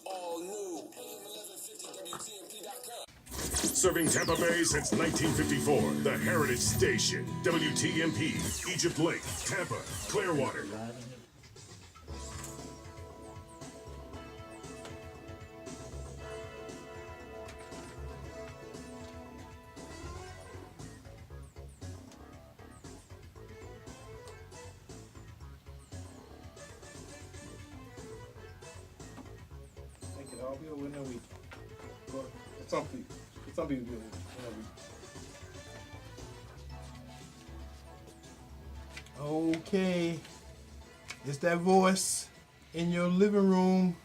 all new. AM 1150 WTMP.com. Serving Tampa Bay since 1954, the Heritage Station, WTMP, Egypt Lake, Tampa, Clearwater. Make it all be over in a week. But some people do it in a week. Okay, it's that voice in your living room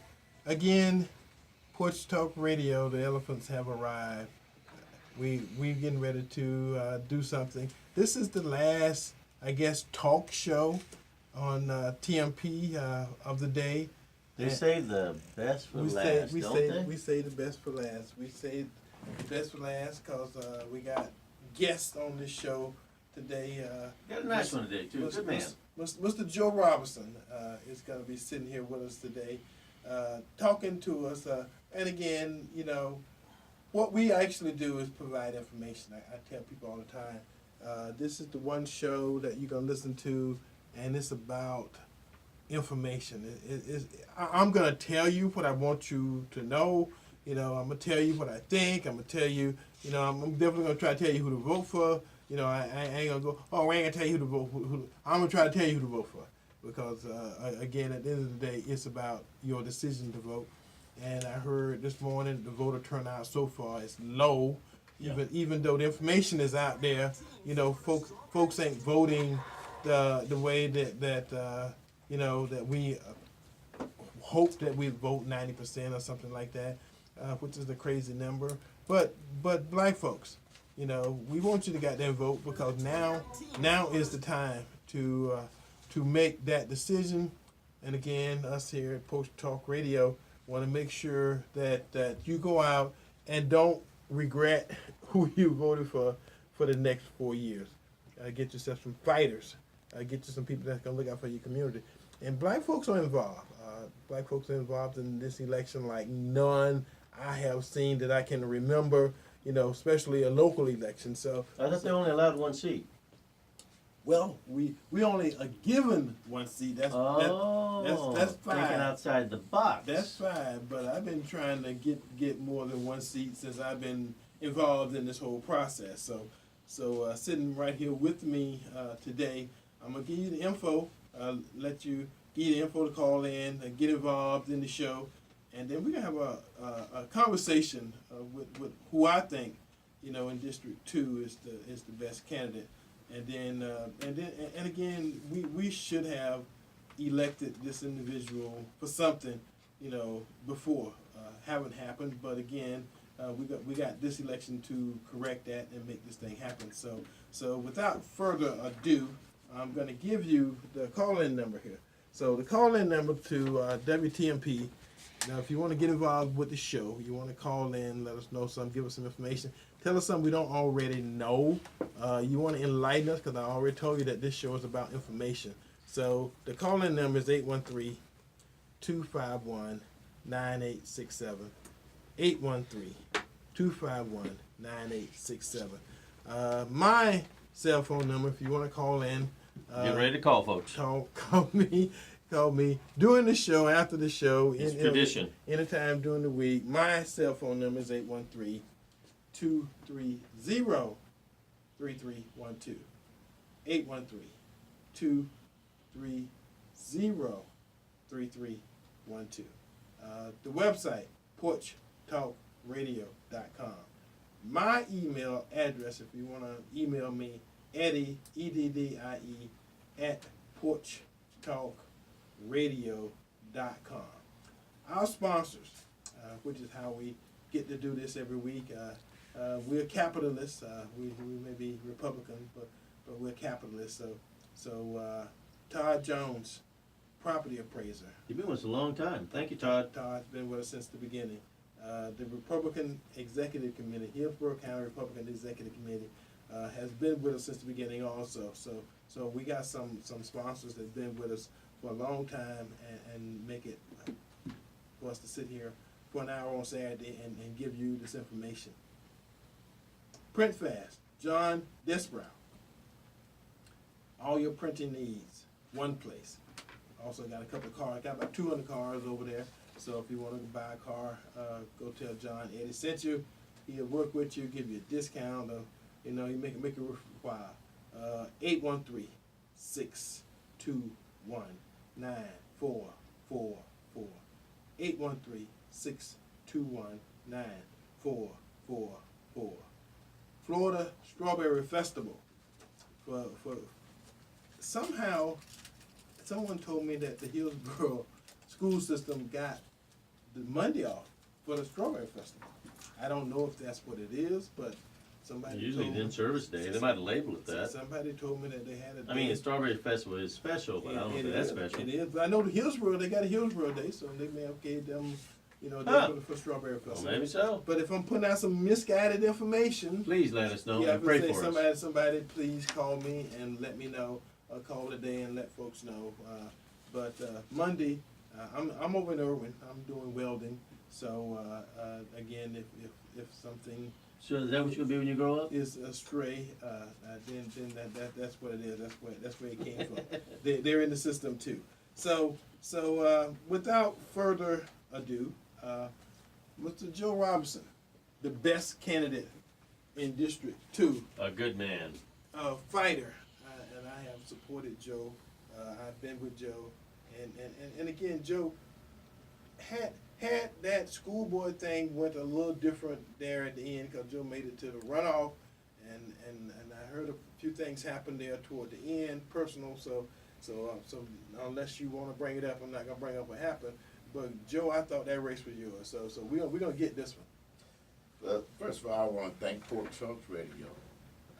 again. Porch Talk Radio. The elephants have arrived. We getting ready to do something. This is the last, I guess, talk show on TMP of the day. They say the best for last, don't they? We say the best for last. We say the best for last because we got guests on this show today. Got a nice one today, too. Good man. Mr. Joe Robinson is going to be sitting here with us today, talking to us. And again, you know, what we actually do is provide information. I tell people all the time, this is the one show that you're going to listen to, and it's about information. I'm going to tell you what I want you to know. You know, I'm going to tell you what I think. I'm going to tell you, you know, I'm definitely going to try to tell you who to vote for. You know, I ain't going to go, oh, I ain't going to tell you who to vote for. I'm going to try to tell you who to vote for. Because, again, at the end of the day, it's about your decision to vote. And I heard this morning the voter turnout so far is low. Even though the information is out there, you know, folks ain't voting the way that you know, that we hope that we vote 90% or something like that, which is a crazy number. But black folks, you know, we want you to goddamn vote because now is the time to make that decision. And again, us here at Porch Talk Radio want to make sure that you go out and don't regret who you voted for the next 4 years. Get yourself some fighters. Get you some people that's going to look out for your community. And black folks are involved. Black folks are involved in this election like none I have seen that I can remember, you know, especially a local election. So I thought they only allowed one seat. Well, we only are given one seat. That's fine. Thinking outside the box. That's fine, but I've been trying to get more than one seat since I've been involved in this whole process. So sitting right here with me today, I'm gonna give you the info. Let you get the info to call in and get involved in the show, and then we're gonna have a conversation with who I think, you know, in District 2 is the best candidate. And then again, we should have elected this individual for something, you know, before. Haven't happened, but again, we got this election to correct that and make this thing happen. So without further ado, I'm going to give you the call-in number here. So the call-in number to WTMP. Now, if you want to get involved with the show, you want to call in, let us know something, give us some information. Tell us something we don't already know. You want to enlighten us because I already told you that this show is about information. So the call-in number is 813-251-9867. 813-251-9867. My cell phone number, if you want to call in. Get ready to call, folks. Call me during the show, after the show. It's tradition. Anytime during the week. My cell phone number is 813-230-3312. 813-230-3312. The website, porchtalkradio.com. My email address, if you want to email me, Eddie, EDDIE, at porchtalkradio.com. Our sponsors, which is how we get to do this every week. We're capitalists. We may be Republican, but we're capitalists. So Todd Jones, property appraiser. You've been with us a long time. Thank you, Todd. Todd's been with us since the beginning. The Republican Executive Committee, Hillsborough County Republican Executive Committee, has been with us since the beginning also. So we got some sponsors that have been with us for a long time and make it for us to sit here for an hour on Saturday and give you this information. Print fast, John Disbrow. All your printing needs, one place. Also got a couple of cars, got about 200 cars over there. So if you want to buy a car, go tell John Eddie sent you. He'll work with you, give you a discount, or he make it worthwhile. 813-621-9444. 813-621-9444. Florida Strawberry Festival. For somehow, someone told me that the Hillsborough school system got the Monday off for the Strawberry Festival. I don't know if that's what it is, but somebody Usually told it's in service day. They might label it that. Somebody told me that they had a I mean, day. the Strawberry Festival is special, but I don't know if that's special. It is, but I know the Hillsborough, they got a Hillsborough Day, so they may have gave them, a day for Strawberry Festival. Well, maybe so. But if I'm putting out some misguided information, Please let us know yeah, and pray say for us. somebody, please call me and let me know. I'll call today and let folks know. But Monday, I'm over in Irwin. I'm doing welding. So again, if something So is that what you're gonna be when you grow up? is astray, then that's what it is. That's where it came from. They're in the system too. So without further ado, Mr. Joe Robinson, the best candidate in District 2, A good man. fighter, and I have supported Joe. I've been with Joe, and again, Joe had that school board thing went a little different there at the end because Joe made it to the runoff, and I heard a few things happen there toward the end, personal. So unless you want to bring it up, I'm not gonna bring up what happened. But Joe, I thought that race was yours. So we're gonna get this one. Well, first of all, I want to thank Porch Radio.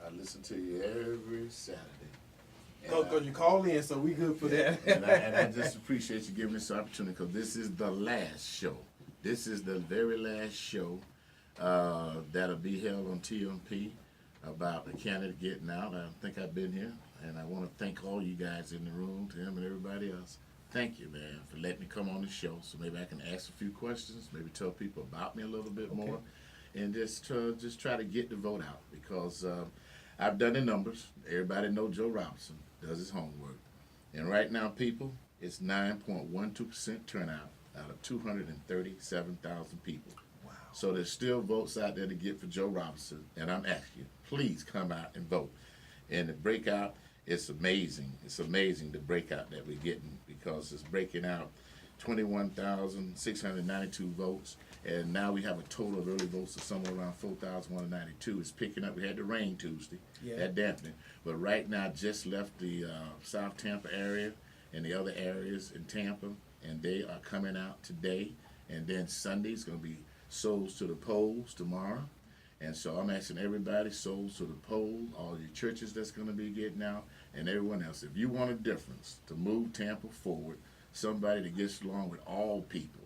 I listen to you every Saturday. And Because you called in, so we good for that. and I just appreciate you giving me this opportunity because this is the last show. This is the very last show that'll be held on TMP about the candidate getting out. I think I've been here, and I want to thank all you guys in the room, Tim and everybody else. Thank you, man, for letting me come on the show so maybe I can ask a few questions, maybe tell people about me a little bit more, and just try to get the vote out because I've done the numbers. Everybody know Joe Robinson does his homework. And right now, people, it's 9.12% turnout out of 237,000 people. Wow. So there's still votes out there to get for Joe Robinson, and I'm asking you, please come out and vote. And the breakout, it's amazing. It's amazing the breakout that we're getting because it's breaking out 21,692 votes, and now we have a total of early votes of somewhere around 4,192. It's picking up. We had the rain Tuesday, that dampened, but right now just left the South Tampa area and the other areas in Tampa, and they are coming out today, and then Sunday's going to be souls to the polls tomorrow. And so I'm asking everybody, souls to the poll, all your churches that's going to be getting out, and everyone else. If you want a difference to move Tampa forward, somebody that gets along with all people,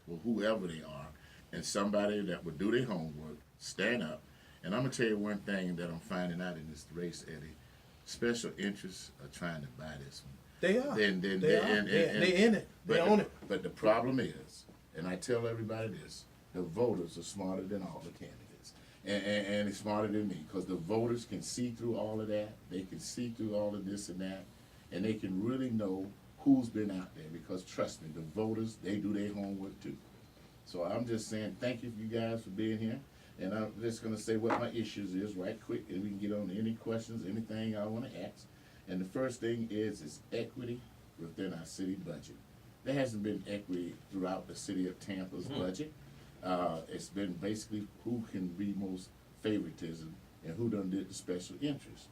well, whoever they are, and somebody that would do their homework, stand up. And I'm going to tell you one thing that I'm finding out in this race, Eddie. Special interests are trying to buy this one. They are. They're in it. They own it. But the problem is, and I tell everybody this, the voters are smarter than all the candidates. And it's smarter than me because the voters can see through all of that. They can see through all of this and that. And they can really know who's been out there because, trust me, the voters, they do their homework too. So I'm just saying thank you guys for being here. And I'm just going to say what my issues is right quick, and we can get on to any questions, anything I want to ask. And the first thing is equity within our city budget. There hasn't been equity throughout the city of Tampa's budget. It's been basically who can be most favoritism and who done did the special interest.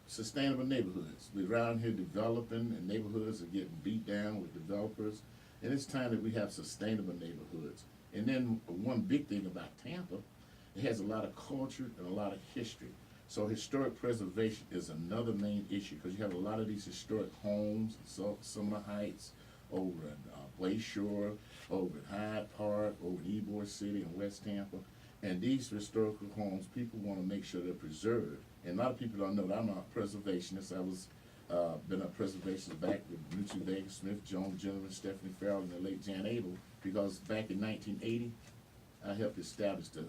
Sustainable neighborhoods. We're around here developing, and neighborhoods are getting beat down with developers. And it's time that we have sustainable neighborhoods. And then one big thing about Tampa, it has a lot of culture and a lot of history. So historic preservation is another main issue because you have a lot of these historic homes, Summer Heights, over in Bayshore, over in Hyde Park, over in Ybor City and West Tampa. And these historical homes, people want to make sure they're preserved. And a lot of people don't know that I'm a preservationist. I was been a preservation back with Richard Baker Smith, Joan Gentleman, Stephanie Farrell, and the late Jan Abel, because back in 1980, I helped establish the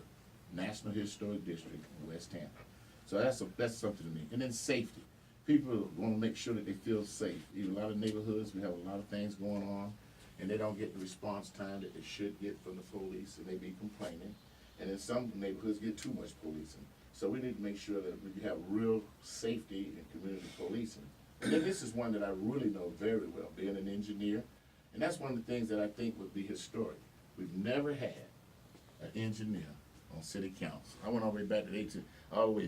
National Historic District in West Tampa. So that's something to me. And then safety. People want to make sure that they feel safe. In a lot of neighborhoods, we have a lot of things going on, and they don't get the response time that they should get from the police, and they be complaining. And in some neighborhoods, get too much policing. So we need to make sure that we have real safety and community policing. And then this is one that I really know very well, being an engineer. And that's one of the things that I think would be historic. We've never had an engineer on city council. I went all the way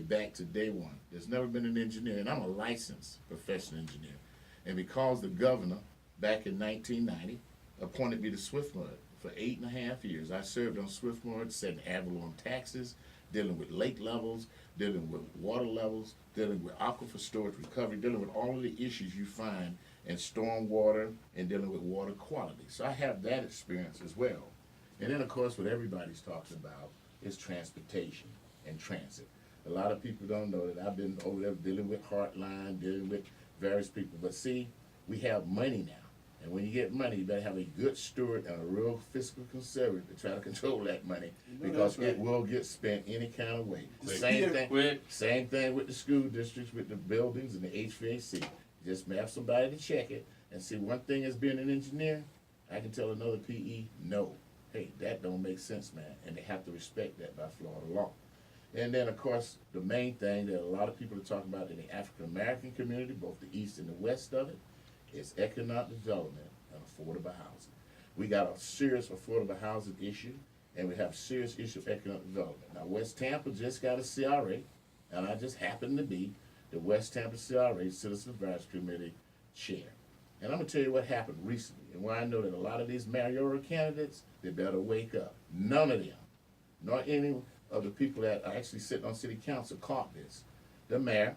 back to day one. There's never been an engineer, and I'm a licensed professional engineer. And because the governor, back in 1990, appointed me to Swiftmud for 8.5 years, I served on Swiftmud, setting ad valorem taxes, dealing with lake levels, dealing with water levels, dealing with aquifer storage recovery, dealing with all of the issues you find in storm water and dealing with water quality. So I have that experience as well. And then, of course, what everybody's talking about is transportation and transit. A lot of people don't know that I've been over there dealing with Heartline, dealing with various people. But see, we have money now. And when you get money, you better have a good steward and a real fiscal conservative to try to control that money, because it will get spent any kind of way. Same thing with the school districts, with the buildings and the HVAC. Just have somebody to check it. And see, one thing as being an engineer, I can tell another PE, no. Hey, that don't make sense, man. And they have to respect that by Florida law. And then, of course, the main thing that a lot of people are talking about in the African-American community, both the east and the west of it, is economic development and affordable housing. We got a serious affordable housing issue, and we have a serious issue of economic development. Now, West Tampa just got a CRA, and I just happen to be the West Tampa CRA Citizen Advisory Committee chair. And I'm going to tell you what happened recently, and why I know that a lot of these mayoral candidates, they better wake up. None of them, nor any of the people that are actually sitting on city council, caught this. The mayor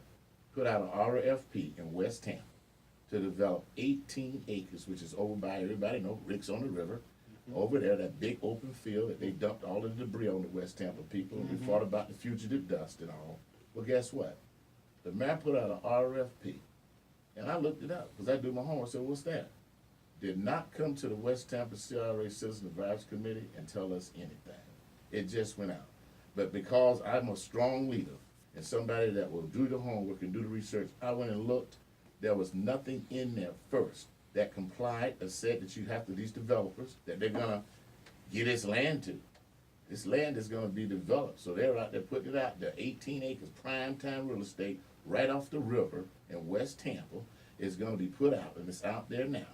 put out an RFP in West Tampa to develop 18 acres, which is over by, everybody know, Rick's on the River, over there, that big open field that they dumped all of the debris on the West Tampa people, and we fought about the fugitive dust and all. Well, guess what? The mayor put out an RFP, and I looked it up, because I do my homework. I said, what's that? Did not come to the West Tampa CRA Citizen Advisory Committee and tell us anything. It just went out. But because I'm a strong leader and somebody that will do the homework and do the research, I went and looked. There was nothing in there first that complied or said that you have to, these developers, that they're gonna get this land to. This land is gonna be developed. So they're out there putting it out there, 18 acres, prime time real estate, right off the river in West Tampa, is gonna be put out, and it's out there now.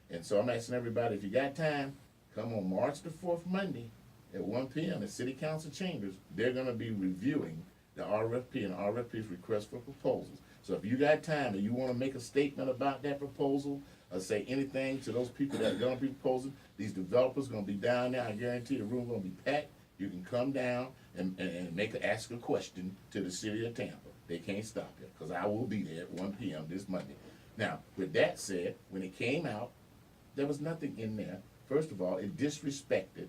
And so I'm asking everybody, if you got time, come on March the 4th, Monday, at 1 p.m. at City Council Chambers. They're gonna be reviewing the RFP, and the RFP is request for proposals. So if you got time and you wanna make a statement about that proposal, or say anything to those people that are gonna be proposing, these developers gonna be down there, I guarantee the room gonna be packed. You can come down and ask a question to the city of Tampa. They can't stop it, because I will be there at 1 p.m. this Monday. Now, with that said, when it came out, there was nothing in there. First of all, it disrespected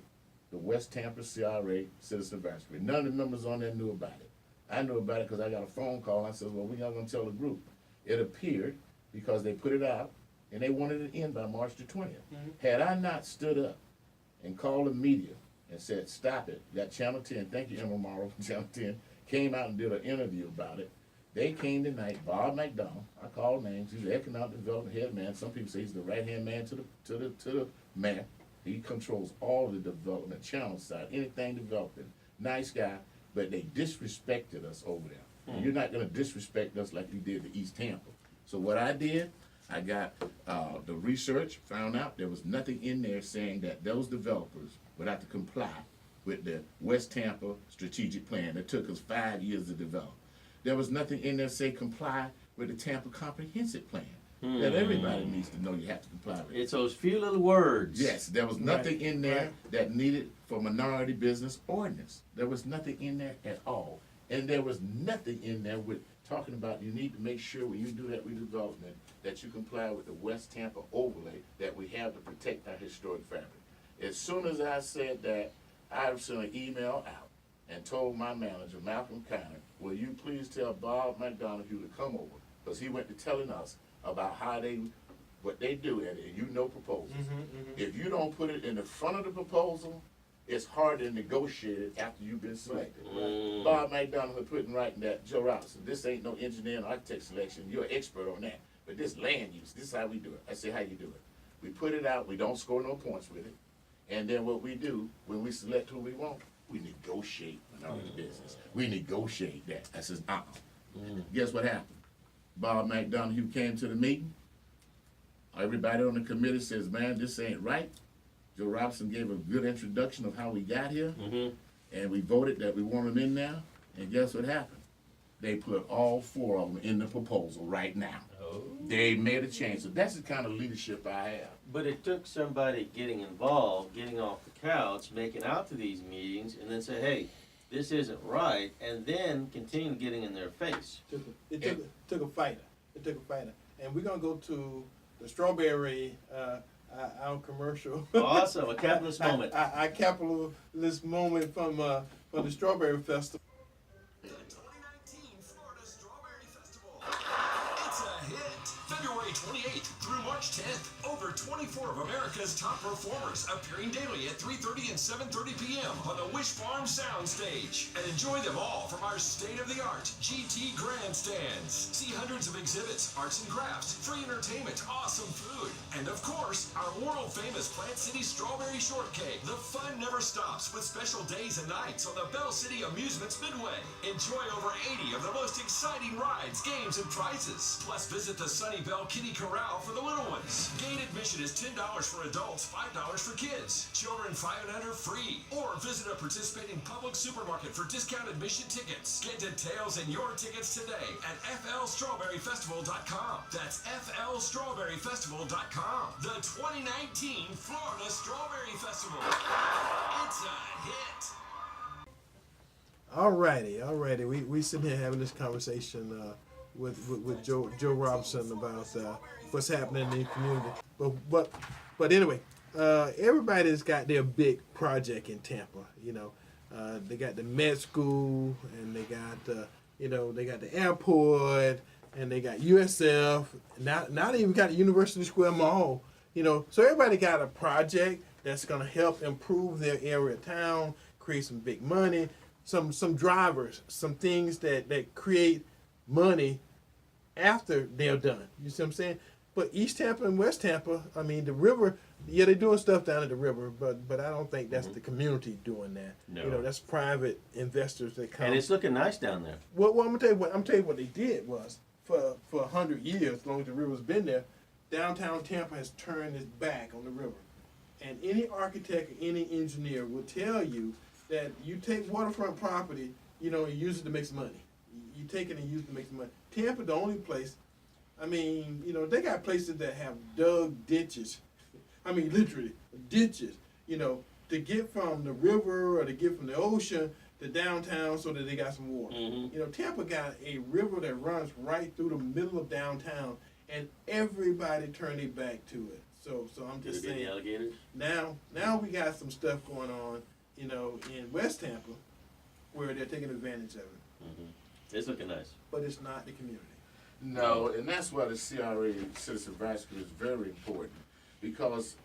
the West Tampa CRA Citizen Advisory. None of the members on there knew about it. I knew about it because I got a phone call, and I said, well, we're not gonna tell the group. It appeared because they put it out, and they wanted it in by March the 20th. Had I not stood up and called the media and said, stop it, got Channel 10, thank you, Emma Morrow from Channel 10, came out and did an interview about it. They came tonight, Bob McDonald, I called names, he's the economic development head man. Some people say he's the right-hand man to the mayor. He controls all the development, channel side, anything developing. Nice guy, but they disrespected us over there. And you're not gonna disrespect us like you did to East Tampa. So what I did, I got the research, found out there was nothing in there saying that those developers would have to comply with the West Tampa strategic plan that took us 5 years to develop. There was nothing in there say comply with the Tampa comprehensive plan that everybody needs to know you have to comply with. It's those few little words. Yes, there was nothing in there that needed for minority business ordinance. There was nothing in there at all. And there was nothing in there with talking about you need to make sure when you do that redevelopment that you comply with the West Tampa overlay that we have to protect our historic fabric. As soon as I said that, I sent an email out and told my manager, Malcolm Connor, will you please tell Bob McDonough to come over? Because he went to telling us about what they do in it, and you know proposals. If you don't put it in the front of the proposal, it's hard to negotiate it after you've been selected. Bob McDonald was putting right in that, Joe Robinson, this ain't no engineer and architect selection, you're an expert on that. But this land use, this is how we do it. I say, how you do it? We put it out, we don't score no points with it. And then what we do, when we select who we want, we negotiate minority business. We negotiate that. I says, Guess what happened? Bob McDonald, who came to the meeting, everybody on the committee says, man, this ain't right. Joe Robinson gave a good introduction of how we got here, and we voted that we want them in there, and guess what happened? They put all 4 of them in the proposal right now. They made a change. So that's the kind of leadership I have. But it took somebody getting involved, getting off the couch, making out to these meetings, and then say, hey, this isn't right, and then continue getting in their face. It took a fighter. It took a fighter. And we're going to go to the strawberry our commercial. Awesome, a capitalist moment. Our capitalist moment from the Strawberry Festival. The 2019 Florida Strawberry Festival. It's a hit. February 28th through March 10th. Over 24 of America's top performers appearing daily at 3:30 and 7:30 p.m. on the Wish Farm Soundstage. And enjoy them all from our state-of-the-art GT grandstands. See hundreds of exhibits, arts and crafts, free entertainment, awesome food, and of course, our world-famous Plant City Strawberry Shortcake. The fun never stops with special days and nights on the Bell City Amusements Midway. Enjoy over 80 of the most exciting rides, games, and prizes. Plus, visit the Sunny Bell Kitty Corral for the little ones. Gate admission is $10 for adults, $5 for kids. Children 5 and under free. Or visit a participating public supermarket for discount admission tickets. Get details and your tickets today at flstrawberryfestival.com. That's flstrawberryfestival.com. The 2019 Florida Strawberry Festival. It's a hit. Alrighty. We sitting here having this conversation with Joe Robinson about what's happening in the community. But anyway, everybody's got their big project in Tampa. You know, they got the med school, and they got they got the airport, and they got USF. Now they even got the University Square Mall. You know, so everybody got a project that's gonna help improve their area of town, create some big money, some drivers, some things that create money after they're done. You see what I'm saying? But East Tampa and West Tampa, I mean, the river, yeah, they're doing stuff down at the river, but I don't think that's the community doing that. No. You know, that's private investors that come. And it's looking nice down there. Well, I'm gonna tell you what they did was for 100 years, as long as the river's been there, downtown Tampa has turned its back on the river. And any architect or any engineer will tell you that you take waterfront property, you know, and use it to make some money. You take it and use it to make some money. Tampa, the only place, I mean, you know, they got places that have dug ditches. I mean, literally, ditches, you know, to get from the river or to get from the ocean to downtown so that they got some water. You know, Tampa got a river that runs right through the middle of downtown, and everybody turned their back to it. So I'm just Did it get saying, the alligators? now we got some stuff going on, you know, in West Tampa where they're taking advantage of it. It's looking nice. But it's not the community. No, and that's why the CRA Citizen Advisory is very important, because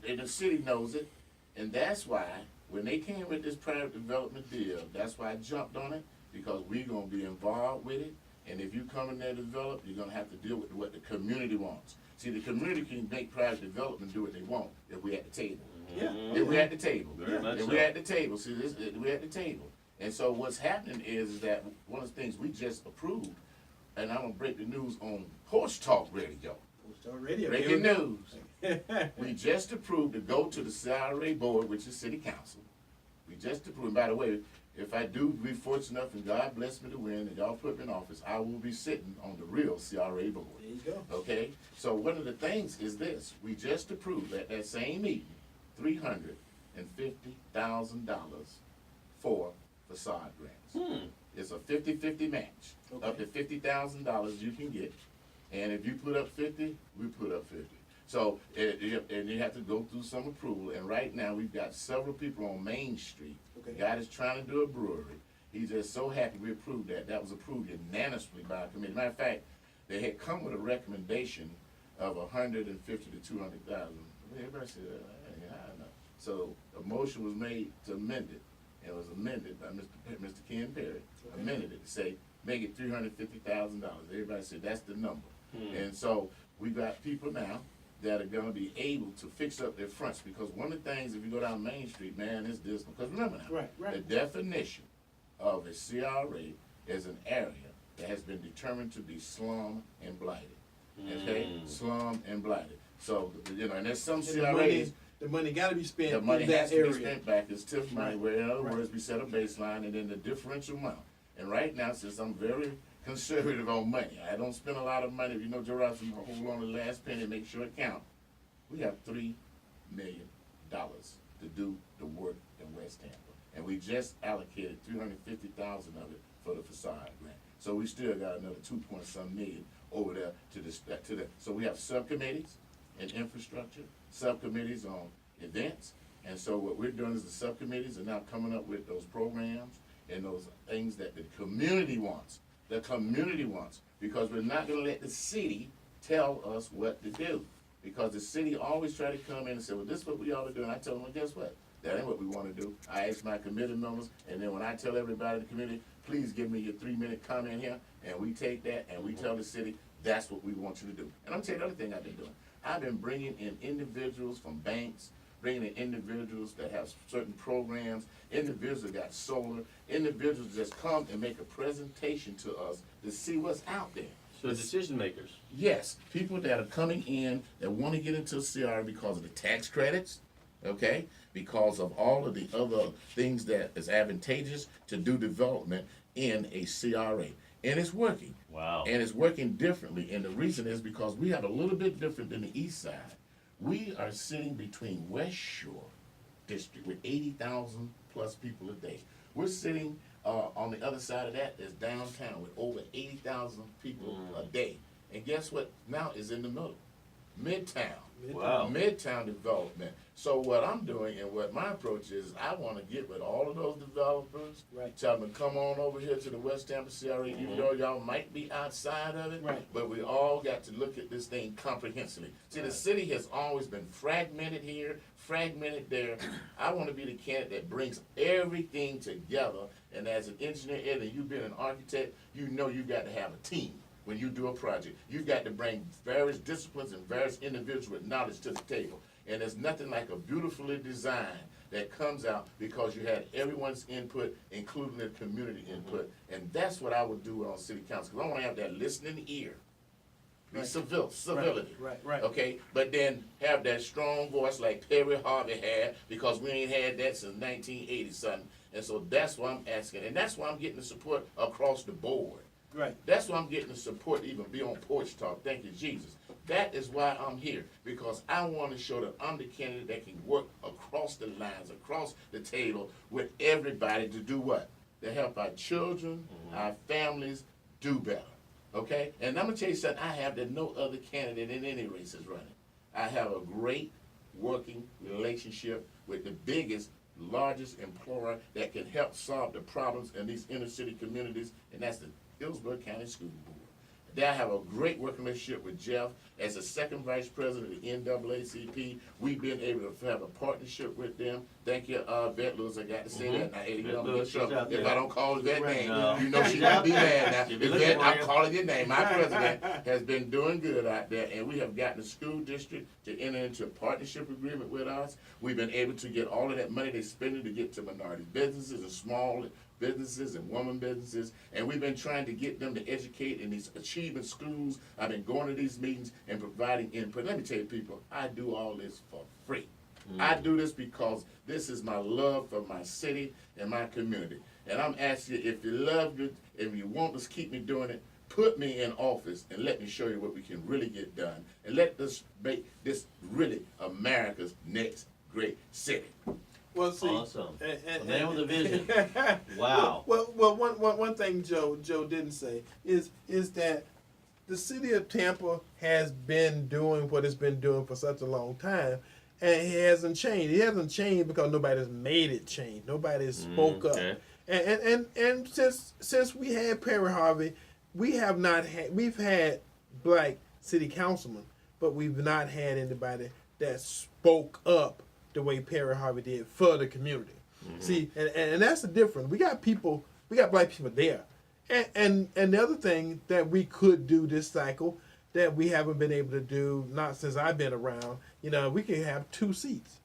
and the city knows it, and that's why when they came with this private development deal, that's why I jumped on it, because we're gonna be involved with it, and if you come in there to develop, you're gonna have to deal with what the community wants. See, the community can make private development do what they want if we at the table. Yeah. If we at the table. Very much If so. we at the table. See, we at the table. And so what's happening is that one of the things we just approved, and I'm gonna break the news on Porch Talk Radio. It's already Breaking news. We just approved to go to the CRA board, which is city council. We just approved. By the way, if I do be fortunate enough and God bless me to win and y'all put me in office, I will be sitting on the real CRA board. There you go. Okay? So one of the things is this. We just approved at that same meeting, $350,000 for facade grants. It's a 50-50 match. Okay. Up to $50,000 you can get. And if you put up 50, we put up 50. So, and you have to go through some approval. And right now, we've got several people on Main Street. Okay. The guy that's trying to do a brewery. He's just so happy we approved that. That was approved unanimously by a committee. Matter of fact, they had come with a recommendation of 150 to 200,000. Everybody said, hey, I don't know. So a motion was made to amend it. It was amended by Mr. Ken Perry, amended it to say, make it $350,000. Everybody said, that's the number. And so we got people now that are gonna be able to fix up their fronts, because one of the things, if you go down Main Street, man, is this, because remember now, the definition of a CRA is an area that has been determined to be slum and blighted. Okay, slum and blighted. So, you know, and there's some CRAs. The money got to be spent The money in that has to area. be spent back as TIF money, where in other words, we set a baseline and then the differential amount. And right now, since I'm very conservative on money, I don't spend a lot of money. If you know Joe Robinson, hold on to the last penny, make sure it counts. We have $3 million to do the work in West Tampa. And we just allocated $350,000 of it for the facade grant. So we still got another 2-point-some million over there to the. So we have subcommittees in infrastructure, subcommittees on events. And so what we're doing is the subcommittees are now coming up with those programs and those things that the community wants. The community wants, because we're not gonna let the city tell us what to do. Because the city always try to come in and say, well, this is what we ought to do. And I tell them, well, guess what? That ain't what we wanna do. I ask my committee members, and then when I tell everybody in the community, please give me your 3-minute comment here, and we take that and we tell the city, that's what we want you to do. And I'm telling you the other thing I've been doing. I've been bringing in individuals from banks, bringing in individuals that have certain programs, individuals that got solar, individuals that just come and make a presentation to us to see what's out there. So decision makers. Yes, people that are coming in that want to get into a CRA because of the tax credits, okay? Because of all of the other things that is advantageous to do development in a CRA. And it's working. Wow. And it's working differently. And the reason is because we have a little bit different than the east side. We are sitting between West Shore District with 80,000 plus people a day. We're sitting on the other side of that is downtown with over 80,000 people a day. And guess what now is in the middle? Midtown. Wow. Midtown development. So what I'm doing and what my approach is, I want to get with all of those developers, tell them to come on over here to the West Tampa CRA, even though y'all might be outside of it, but we all got to look at this thing comprehensively. See, the city has always been fragmented here, fragmented there. I want to be the candidate that brings everything together, and as an engineer, Ed, and you've been an architect, you know you've got to have a team. When you do a project, you've got to bring various disciplines and various individuals with knowledge to the table. And there's nothing like a beautifully designed that comes out because you had everyone's input, including the community input. And that's what I would do on city council, because I want to have that listening ear. Be civility. Right. Okay, but then have that strong voice like Perry Harvey had, because we ain't had that since 1980 something. And so that's why I'm asking, and that's why I'm getting the support across the board. Right. That's why I'm getting the support to even be on Porch Talk. Thank you, Jesus. That is why I'm here, because I want to show that I'm the candidate that can work across the lines, across the table with everybody to do what? To help our children, our families do better. Okay? And I'm going to tell you something I have that no other candidate in any race is running. I have a great working relationship with the biggest, largest employer that can help solve the problems in these inner city communities, and that's the Hillsborough County School Board. There I have a great working relationship with Jeff. As the second vice president of the NAACP, we've been able to have a partnership with them. Thank you, Bette Lewis. I got to say that. Now, Eddie, if I don't call her that name, you know she's going to be mad now. Bette, I'm calling your name. My president has been doing good out there, and we have gotten the school district to enter into a partnership agreement with us. We've been able to get all of that money they're spending to get to minority businesses and small businesses and women businesses, and we've been trying to get them to educate in these achievement schools. I've been going to these meetings and providing input. Let me tell you, people, I do all this for free. I do this because this is my love for my city and my community. And I'm asking you, if you love it, if you want to keep me doing it, put me in office and let me show you what we can really get done. And let us make this really America's next great city. Well, see, awesome. The man with a vision. Wow. Well, one thing Joe didn't say is that the city of Tampa has been doing what it's been doing for such a long time, and it hasn't changed. It hasn't changed because nobody's made it change. Nobody's spoke up. And since we had Perry Harvey, we've had black city councilmen, but we've not had anybody that spoke up the way Perry Harvey did for the community. See, and that's the difference. We got black people there. And the other thing that we could do this cycle that we haven't been able to do, not since I've been around, we can have 2 seats.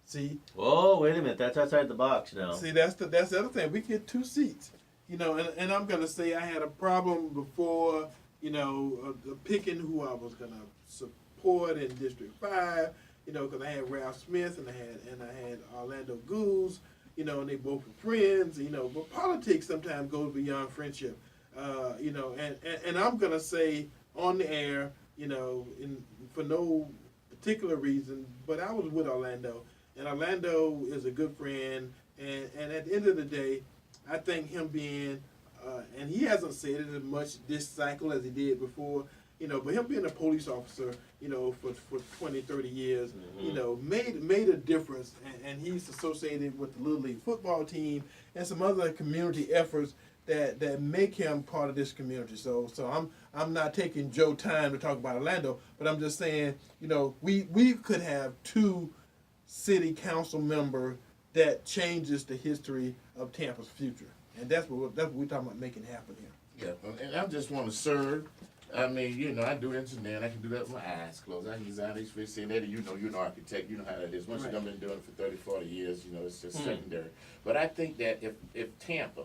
See? Oh, wait a minute. That's outside the box now. See, that's the other thing. We get 2 seats. And I'm gonna say I had a problem before, picking who I was gonna support in District 5, because I had Ralph Smith and I had Orlando Gould, and they both were friends, but politics sometimes goes beyond friendship, and I'm gonna say on the air, for no particular reason, but I was with Orlando, and Orlando is a good friend, and at the end of the day, I think him being, and he hasn't said it as much this cycle as he did before, but him being a police officer, for 20, 30 years, made a difference, and he's associated with the Little League football team and some other community efforts that make him part of this community. So I'm not taking Joe time to talk about Orlando, but I'm just saying, we could have 2 city council members that changes the history of Tampa's future, and that's what we're talking about making happen here. Yeah, and I just want to serve. I mean, I do engineering. I can do that with my eyes closed. I can design HVAC and that. You're an architect. You know how that is. Once Right. you've been doing it for 30, 40 years, it's just secondary. But I think that if Tampa,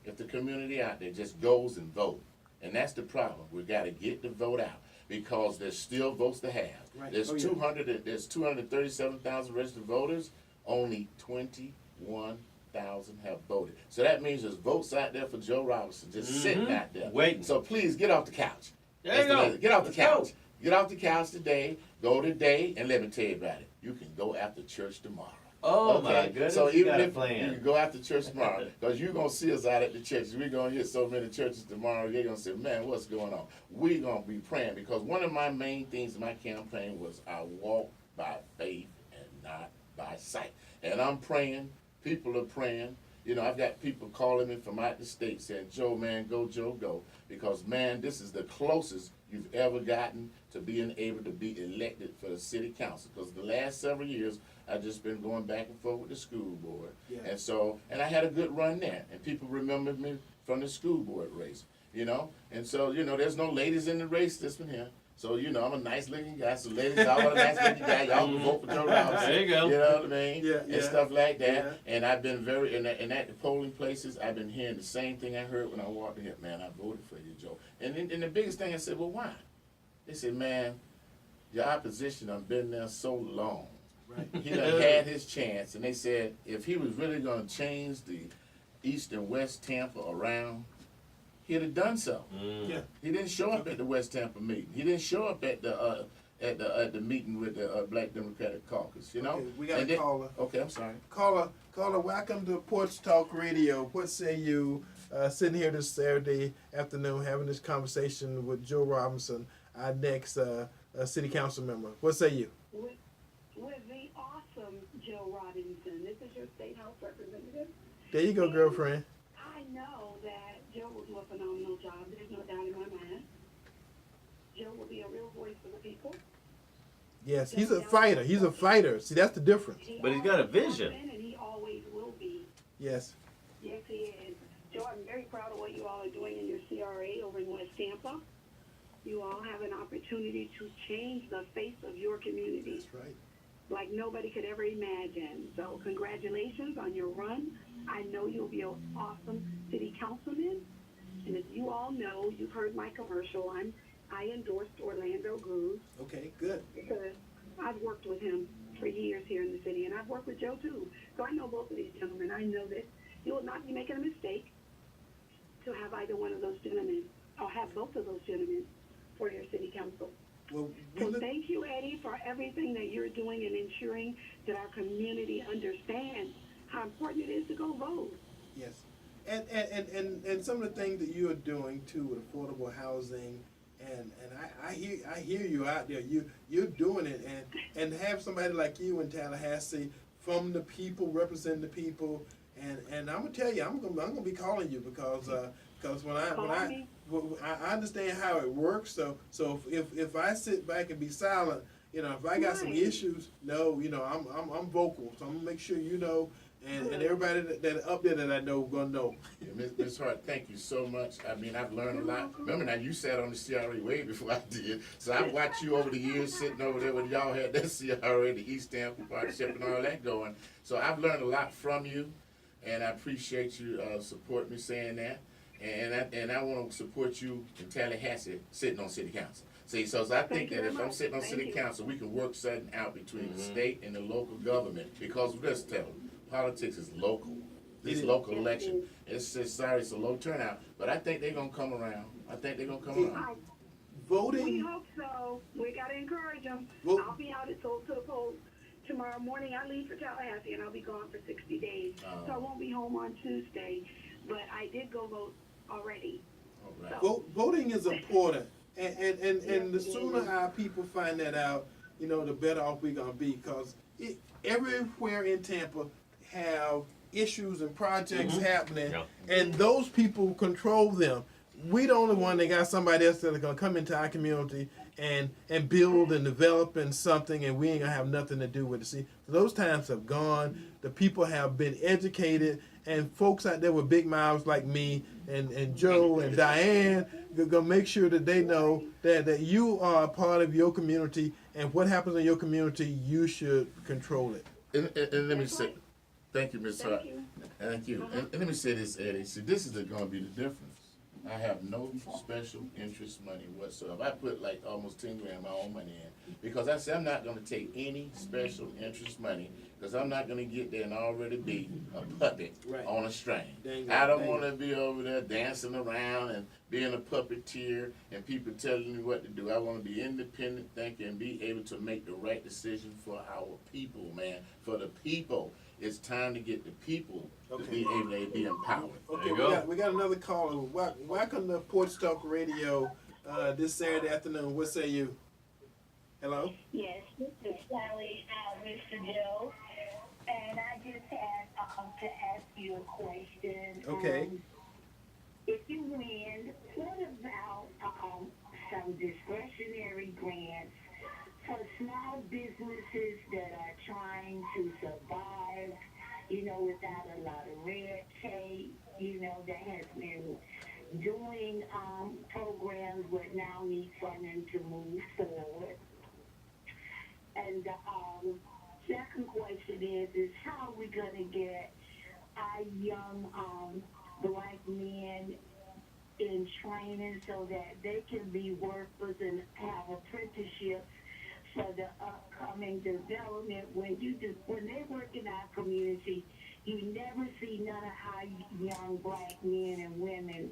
if the community out there just goes and vote, and that's the problem. We've got to get the vote out because there's still votes to have. Right. There's Oh, yeah. 237,000 registered voters. Only 21,000 have voted. So that means there's votes out there for Joe Robinson just sitting out there. Waiting. So please get off the couch. There you go. Get off the Let's couch. go. Get off the couch today. Go today, and let me tell you about it. You can go after church tomorrow. Oh, my goodness. So You even got a if plan. you can go after church tomorrow, because you're gonna see us out at the churches. We're gonna hit so many churches tomorrow. They're gonna say, "Man, what's going on?" We're gonna be praying because one of my main things in my campaign was I walk by faith and not by sight. And I'm praying. People are praying. I've got people calling me from out the state saying, "Joe, man, go, Joe, go." Because, man, this is the closest you've ever gotten to being able to be elected for the city council. Because the last several years, I've just been going back and forth with the school board. Yeah. And I had a good run there. And people remembered me from the school board race, And so, there's no ladies in the race this one here. So, I'm a nice looking guy. So, ladies, y'all are a nice looking guy. Y'all can vote for Joe Robinson. There you go. You know what I mean? Yeah, And yeah. stuff like that. Yeah. And I've been and at the polling places, I've been hearing the same thing I heard when I walked in here. "Man, I voted for you, Joe." And the biggest thing I said, "Well, why?" They said, "Man, your opposition done been there so long. Right. He done had his chance." And they said, if he was really going to change the East and West Tampa around, he'd have done so. Yeah. He didn't show up at the West Tampa meeting. He didn't show up at the meeting with the Black Democratic Caucus. Okay, we got And a caller. Okay, I'm sorry. Caller, welcome to Porch Talk Radio. What say you? Sitting here this Saturday afternoon having this conversation with Joe Robinson, our next city council member. What say you? With the awesome Joe Robinson. This is your state house representative. There you go, girlfriend. I know that Joe will do a phenomenal job. There's no doubt in my mind. Joe will be a real voice for the people. Yes, he's a fighter. He's a fighter. See, that's the difference. But he's got a always has vision. been, and he always will be. Yes. Yes, he is. Joe, I'm very proud of what you all are doing in your CRA over in West Tampa. You all have an opportunity to change the face of your community That's right. like nobody could ever imagine. So congratulations on your run. I know you'll be an awesome city councilman. And as you all know, you've heard my commercial. I endorsed Orlando Gould Okay, good. because I've worked with him for years here in the city, and I've worked with Joe too. So I know both of these gentlemen. I know that you will not be making a mistake to have either one of those gentlemen or have both of those gentlemen for your city council. Well, we So look, thank you, Eddie, for everything that you're doing and ensuring that our community understands how important it is to go vote. yes. And some of the things that you are doing too with affordable housing, and I hear you out there. You're doing it, and have somebody like you in Tallahassee from the people, representing the people, and I'm gonna tell you, I'm gonna be calling you because when Call I me. I understand how it works. So if I sit back and be silent, you know, if I got some Right. issues, no, you know, I'm vocal. So I'm gonna make sure you know, and everybody that up there that I know gonna know. Yeah, Ms. Hart, thank you so much. I mean, I've learned a lot. Remember now, you sat on the CRA way before I did. So I've watched you over the years sitting over there when y'all had that CRA, the East Tampa Partnership and all that going. So I've learned a lot from you, and I appreciate you supporting me saying that. And I want to support you in Tallahassee sitting on city council. See, so I think Thank you that very if I'm much. sitting on Thank city you. council, we can work something out between the state and the local government, because let's tell them, politics is local. This It is. local election, it's sorry, it's a low turnout, but I think they're gonna come around. I think they're gonna come around. We Voting. hope so. We gotta encourage them. Well- I'll be out at to the polls tomorrow morning. I leave for Tallahassee and I'll be gone for 60 days. So I won't be home on Tuesday, but I did go vote already. All right. Voting is important, and the sooner our people find that out, you know, the better off we're gonna be. Cause everywhere in Tampa have issues and projects happening, Yeah. and those people control them. We the only one that got somebody else that's gonna come into our community and build and develop in something, and we ain't gonna have nothing to do with it. See, those times have gone. The people have been educated, and folks out there with big mouths like me and Joe and Diane, you're gonna make sure that they know that you are a part of your community, and what happens in your community, you should control it. And let me say, thank you, Ms. Hart. Thank you. Thank you. And let me say this, Eddie. See, this is gonna be the difference. I have no special interest money whatsoever. I put like almost 10 grand of my own money in, because I said I'm not gonna take any special interest money, because I'm not gonna get there and already be a puppet Right. on a string. Dang it, I don't dang wanna be over there dancing around and being a puppeteer and people telling me what to do. I wanna be independent thinking and be able to make the right decision for our people, man, for the people. It's time to get the people to be able to be empowered. Okay, you we go. got another caller. Welcome to Porch Talk Radio this Saturday afternoon. What say you? Hello? Yes, this is Sally, Mr. Joe, and I just had to ask you a question. Okay. If you win, what about some discretionary grants for small businesses that are trying to survive, you know, without a lot of red tape, you know, that has been doing programs but now need funding to move forward? And second question is how are we going to get our young black men in training so that they can be workers and have apprenticeships for the upcoming development? When they work in our community, you never see none of our young black men and women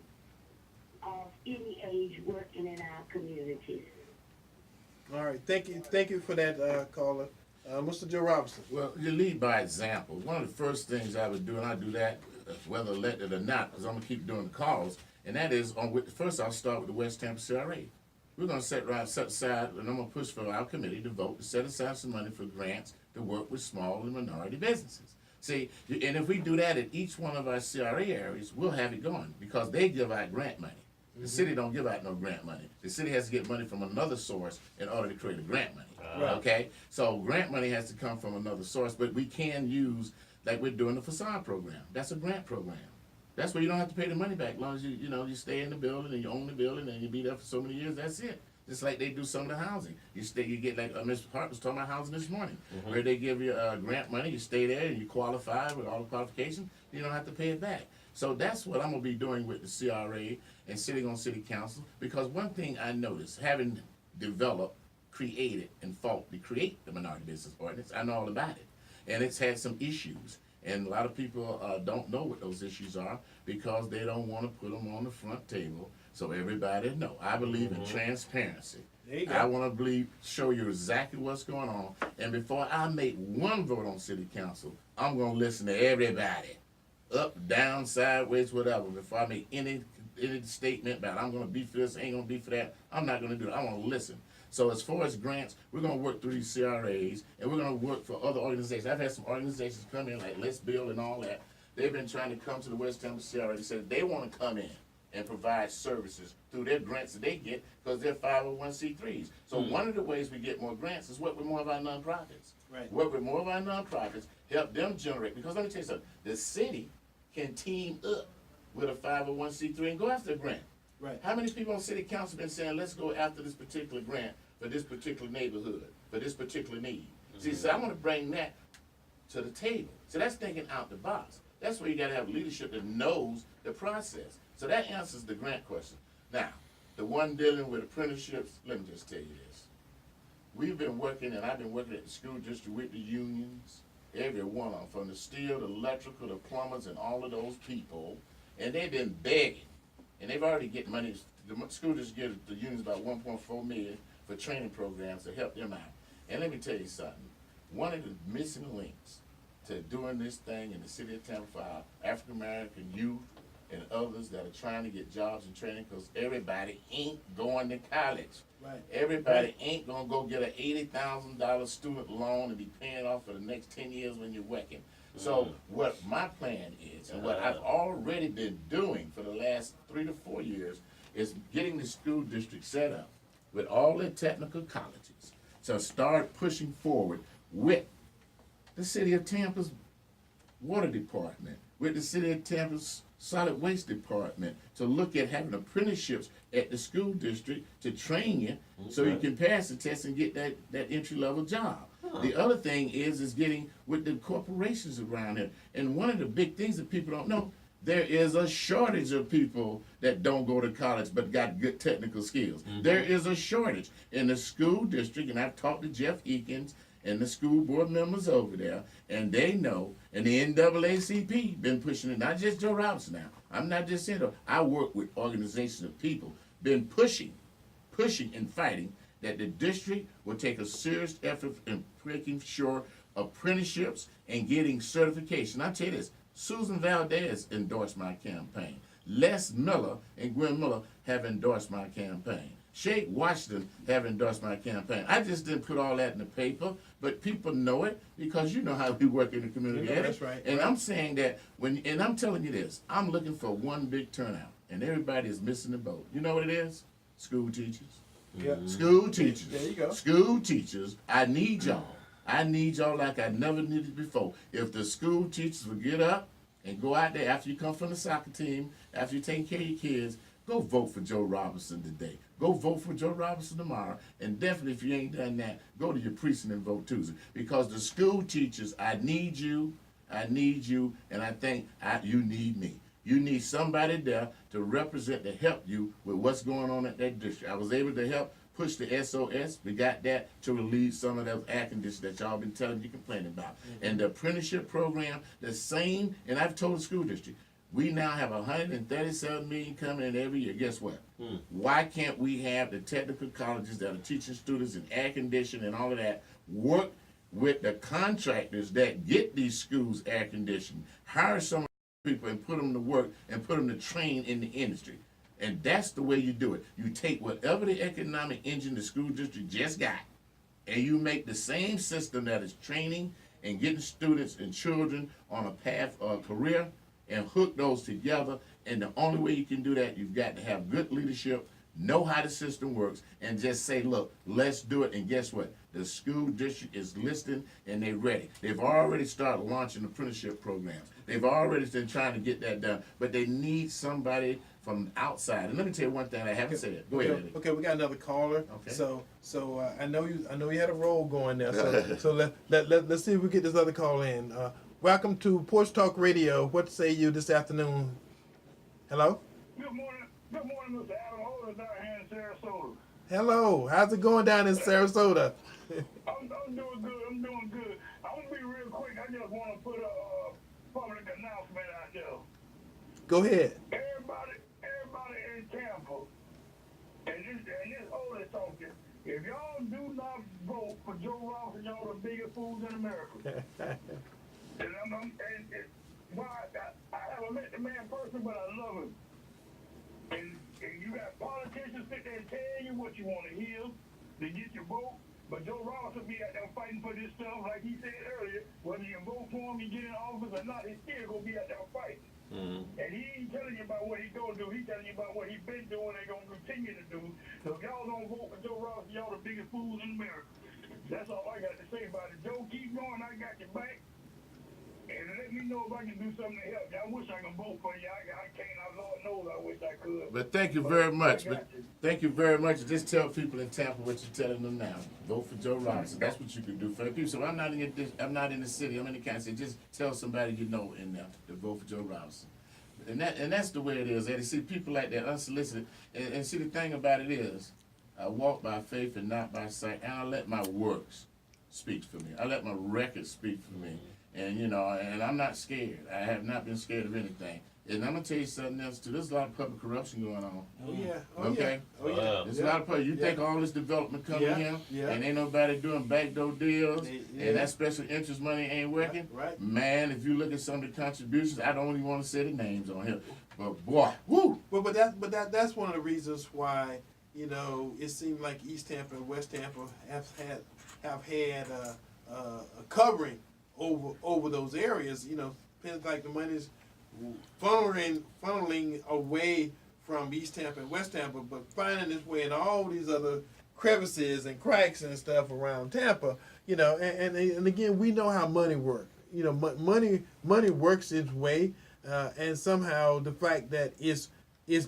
of any age working in our communities. All right. Thank you for that, caller. Mr. Joe Robinson. Well, you lead by example. One of the first things I would do, and I do that whether elected or not, because I'm gonna keep doing the calls, and that is first I'll start with the West Tampa CRA. We're gonna set aside, and I'm gonna push for our committee to vote to set aside some money for grants to work with small and minority businesses. See, and if we do that at each one of our CRA areas, we'll have it going, because they give out grant money. The city don't give out no grant money. The city has to get money from another source in order to create a grant money. Right. Okay? So grant money has to come from another source, but we can use, like we're doing the facade program. That's a grant program. That's where you don't have to pay the money back as long as you stay in the building and you own the building and you be there for so many years. That's it. Just like they do some of the housing. You get like Ms. Hart was talking about housing this morning, where they give you grant money, you stay there and you qualify with all the qualifications, you don't have to pay it back. So that's what I'm gonna be doing with the CRA and sitting on city council, because one thing I noticed, having developed, created, and fought to create the minority business ordinance, I know all about it. And it's had some issues. And a lot of people don't know what those issues are because they don't want to put them on the front table so everybody know. I believe in transparency. There you go. I want to show you exactly what's going on. And before I make one vote on city council, I'm going to listen to everybody. Up, down, sideways, whatever. Before I make any statement about I'm going to be for this, ain't going to be for that, I'm not going to do it. I want to listen. So as far as grants, we're going to work through these CRAs, and we're going to work for other organizations. I've had some organizations come in, like Let's Build and all that. They've been trying to come to the West Tampa CRA. They said they want to come in and provide services through their grants that they get because they're 501c3s. So one of the ways we get more grants is work with more of our nonprofits. Right. Work with more of our nonprofits, help them generate, because let me tell you something, the city can team up with a 501c3 and go after a grant. Right. How many people on city council been saying, let's go after this particular grant for this particular neighborhood, for this particular need? See, so I want to bring that to the table. So that's thinking out the box. That's where you got to have leadership that knows the process. So that answers the grant question. Now, the one dealing with apprenticeships, let me just tell you this. We've been working, and I've been working at the school district with the unions, every one of them, from the steel, the electrical, the plumbers, and all of those people, and they've been begging. And they've already get money. The school district gives the unions about $1.4 million for training programs to help them out. And let me tell you something. One of the missing links to doing this thing in the city of Tampa for our African American youth and others that are trying to get jobs and training, because everybody ain't going to college. Right. Everybody ain't gonna go get an $80,000 student loan and be paying off for the next 10 years when you're working. So what my plan is, and what I've already been doing for the last 3 to 4 years, is getting the school district set up with all the technical colleges to start pushing forward with the city of Tampa's water department, with the city of Tampa's solid waste department, to look at having apprenticeships at the school district to train you so you can pass the test and get that entry-level job. The other thing is getting with the corporations around here. And one of the big things that people don't know, there is a shortage of people that don't go to college but got good technical skills. There is a shortage in the school district, and I've talked to Jeff Eakins and the school board members over there, and they know, and the NAACP been pushing it, not just Joe Robinson now. I'm not just saying that. I work with organizations of people, been pushing and fighting that the district will take a serious effort in making sure apprenticeships and getting certification. I'll tell you this, Susan Valdez endorsed my campaign. Les Miller and Gwen Miller have endorsed my campaign. Shake Washington have endorsed my campaign. I just didn't put all that in the paper, but people know it because you know how we work in the community. That's right. And I'm saying that and I'm telling you this, I'm looking for one big turnout, and everybody is missing the boat. You know what it is? School teachers. Yeah. School teachers. There you go. School teachers, I need y'all. I need y'all like I never needed before. If the school teachers will get up and go out there after you come from the soccer team, after you take care of your kids, go vote for Joe Robinson today. Go vote for Joe Robinson tomorrow. And definitely, if you ain't done that, go to your precinct and vote Tuesday. Because the school teachers, I need you, and I think you need me. You need somebody there to represent, to help you with what's going on at that district. I was able to help push the SOS. We got that to relieve some of those air conditions that y'all been telling me complaining about. And the apprenticeship program, the same, and I've told the school district, we now have $137 million coming in every year. Guess what? Why can't we have the technical colleges that are teaching students in air conditioning and all of that work with the contractors that get these schools air conditioned, hire some people and put them to work and put them to train in the industry? And that's the way you do it. You take whatever the economic engine the school district just got, and you make the same system that is training and getting students and children on a path or a career, and hook those together. And the only way you can do that, you've got to have good leadership, know how the system works, and just say, look, let's do it. And guess what? The school district is listening, and they're ready. They've already started launching apprenticeship programs. They've already been trying to get that done, but they need somebody from outside. And let me tell you one thing I haven't said. Go ahead, Eddie. Okay, we got another caller. Okay. So I know you had a role going there. So let's see if we get this other call in. Welcome to Porch Talk Radio. What say you this afternoon? Hello? Good morning, Mr. Adam Holder down here in Sarasota. Hello. How's it going down in Sarasota? I'm doing good. I'm going to be real quick. I just want to put a public announcement out there. Go ahead. Everybody in Tampa, and this Holder talking, if y'all do not vote for Joe Robinson, y'all the biggest fools in America. I haven't met the man personally, but I love him. And you got politicians sit there and tell you what you want to hear to get your vote. But Joe Robinson be out there fighting for this stuff, like he said earlier. Whether you vote for him, you get in office or not, he's still gonna be out there fighting. And he ain't telling you you about what he's gonna do. He's telling you about what he's been doing and gonna continue to do. So if y'all don't vote for Joe Ross, y'all the biggest fools in America. That's all I got to say about it. Joe, keep going. I got your back. And let me know if I can do something to help you. I wish I could vote for you. I can't. Lord knows I wish I could. But thank you very much. Thank you very much. Just tell people in Tampa what you're telling them now. Vote for Joe Robinson. That's what you can do for the people. So I'm not in the city. I'm in the county. So just tell somebody you know in there to vote for Joe Robinson. And that's the way it is, Eddie. See, people like that unsolicited. And see, the thing about it is, I walk by faith and not by sight, and I let my works speak for me. I let my record speak for me. And, you know, and I'm not scared. I have not been scared of anything. And I'm going to tell you something else, too. There's a lot of public corruption going on. Oh, yeah. Okay? Oh, yeah. There's a lot of public. You think all this development coming here, and ain't nobody doing backdoor deals, and that special interest money ain't working? Right. Man, if you look at some of the contributions, I don't even want to say the names on here. But, boy, woo! But that's one of the reasons why, you know, it seemed like East Tampa and West Tampa have had a covering over those areas. You know, depends like the money's funneling away from East Tampa and West Tampa, but finding its way in all these other crevices and cracks and stuff around Tampa. You know, and again, we know how money works. You know, money works its way, and somehow the fact that it's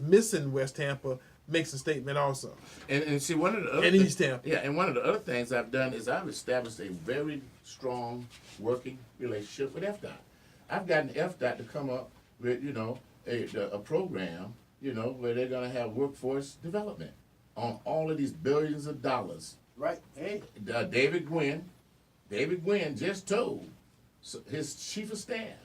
missing West Tampa makes a statement also. And see, one of the other East Tampa. Yeah, and one of the other things I've done is I've established a very strong working relationship with FDOT. I've gotten FDOT to come up with, you know, a program, you know, where they're going to have workforce development on all of these billions of dollars. Right. Hey. David Gwynn just told his chief of staff,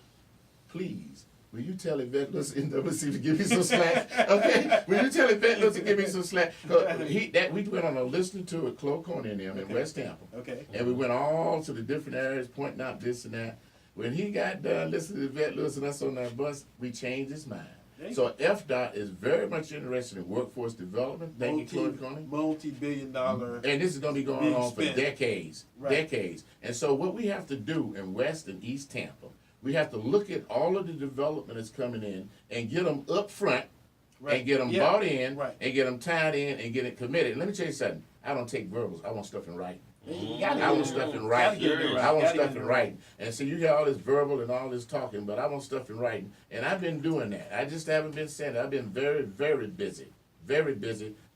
please, will you tell Yvette Lewis NWC to give me some slack? Okay? Will you tell Yvette Lewis to give me some slack? We went on a listening tour with Chloe Coney and them in West Tampa. Okay. And we went all to the different areas, pointing out this and that. When he got done listening to Yvette Lewis and us on that bus, we changed his mind. So FDOT is very much interested in workforce development. Thank you, Chloe Coney. Multi-billion-dollar. And this is going to be going on for decades. Right. Decades. And so what we have to do in West and East Tampa, we have to look at all of the development that's coming in and get them up front and get them bought in and get them tied in and get it committed. And let me tell you something. I don't take verbals. I want stuff in writing. I want stuff in writing. I want stuff in writing. And so you hear all this verbal and all this talking, but I want stuff in writing. And I've been doing that. I just haven't been saying it. I've been very, very busy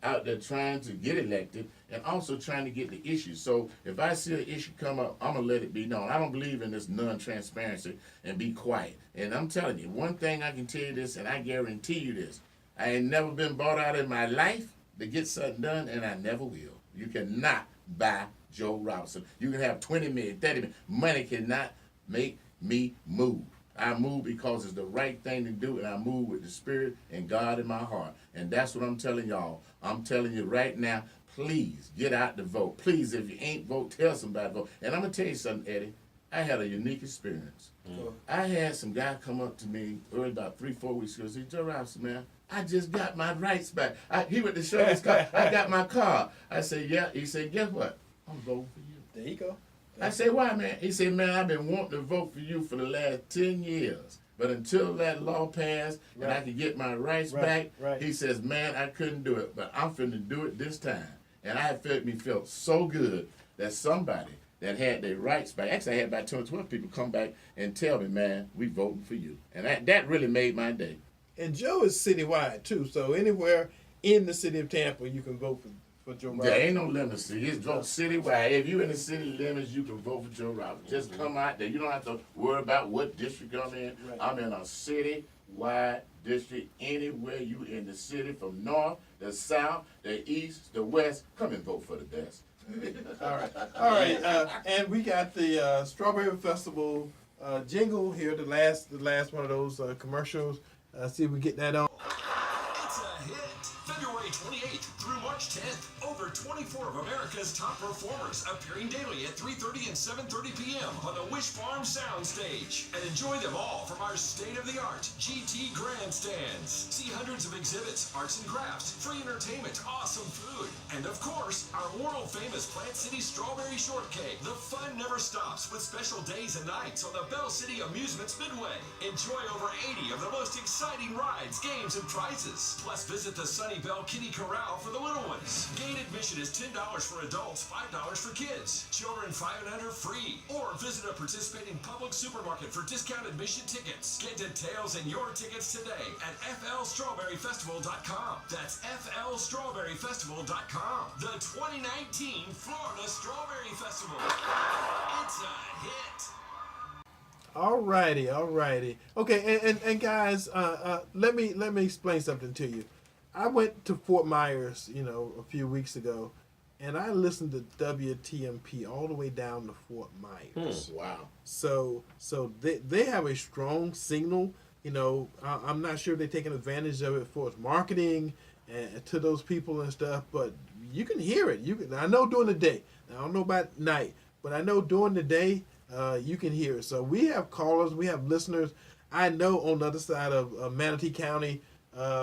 out there trying to get elected and also trying to get the issues. So if I see an issue come up, I'm going to let it be known. I don't believe in this non-transparency and be quiet. And I'm telling you, one thing I can tell you this, and I guarantee you this, I ain't never been bought out in my life to get something done, and I never will. You cannot buy Joe Robinson. You can have 20 million, 30 million. Money cannot make me move. I move because it's the right thing to do, and I move with the Spirit and God in my heart. And that's what I'm telling y'all. I'm telling you right now, please get out to vote. Please, if you ain't vote, tell somebody to vote. And I'm going to tell you something, Eddie. I had a unique experience. I had some guy come up to me early about 3-4 weeks ago and say, Joe Robinson, man, I just got my rights back. He went to show his car. I got my car. I said, yeah. He said, guess what? I'm voting for you. There you go. I said, why, man? He said, man, I've been wanting to vote for you for the last 10 years. But until that law passed and I could get my rights back, he says, man, I couldn't do it. But I'm finna do it this time. And I felt so good that somebody that had their rights back, actually I had about 10 or 12 people come back and tell me, man, we voting for you. And that really made my day. And Joe is citywide, too. So anywhere in the city of Tampa, you can vote for Joe Robinson. There ain't no limits. It's vote citywide. If you in the city limits, you can vote for Joe Robinson. Just come out there. You don't have to worry about what district I'm in. I'm in a citywide district. Anywhere you in the city, from north, the south, the east, the west, come and vote for the best. All right. And we got the Strawberry Festival jingle here. The last one of those commercials. See if we get that on. It's a hit. February 28th through March 10th. Over 24 of America's top performers appearing daily at 3:30 and 7:30 p.m. on the Wish Farm Soundstage. And enjoy them all from our state-of-the-art GT grandstands. See hundreds of exhibits, arts and crafts, free entertainment, awesome food, and of course, our world-famous Plant City Strawberry Shortcake. The fun never stops with special days and nights on the Bell City Amusements Midway. Enjoy over 80 of the most exciting rides, games, and prizes. Plus, visit the Sunny Bell Kitty Corral for the little ones. Gate admission is $10 for adults, $5 for kids. Children 5 and under free. Or visit a participating public supermarket for discount admission tickets. Get details and your tickets today at flstrawberryfestival.com. That's flstrawberryfestival.com. The 2019 Florida Strawberry Festival. It's a hit. Alrighty. Okay, and guys, let me explain something to you. I went to Fort Myers, a few weeks ago, and I listened to WTMP all the way down to Fort Myers. Wow. So they have a strong signal. I'm not sure they're taking advantage of it for its marketing and to those people and stuff, but you can hear it. I know during the day. I don't know about night, but I know during the day you can hear it. So we have callers, we have listeners. I know on the other side of Manatee County,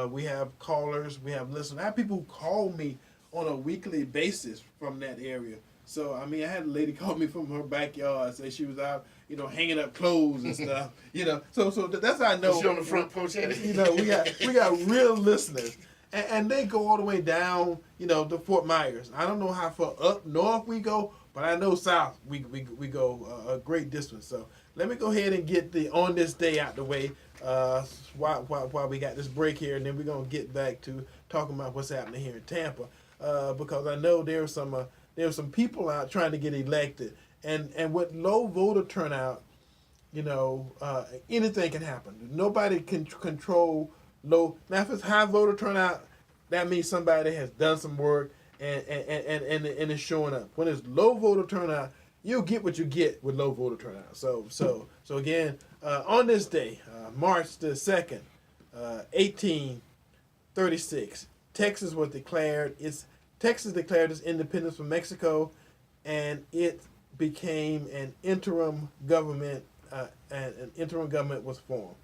we have callers, we have listeners. I have people who call me on a weekly basis from that area. So, I had a lady call me from her backyard, say she was out, hanging up clothes and stuff, So that's how I know. Was she on the front porch? We got real listeners. And they go all the way down, to Fort Myers. I don't know how far up north we go, but I know south we go a great distance. So let me go ahead and get the On This Day out the way while we got this break here, and then we're going to get back to talking about what's happening here in Tampa, because I know there's some people out trying to get elected, and with low voter turnout, anything can happen. Nobody can control low. Now, if it's high voter turnout, that means somebody has done some work and it's showing up. When it's low voter turnout, you'll get what you get with low voter turnout. So again, on this day, March the 2nd, 1836, Texas declared its independence from Mexico, and it became an interim government. And an interim government was formed.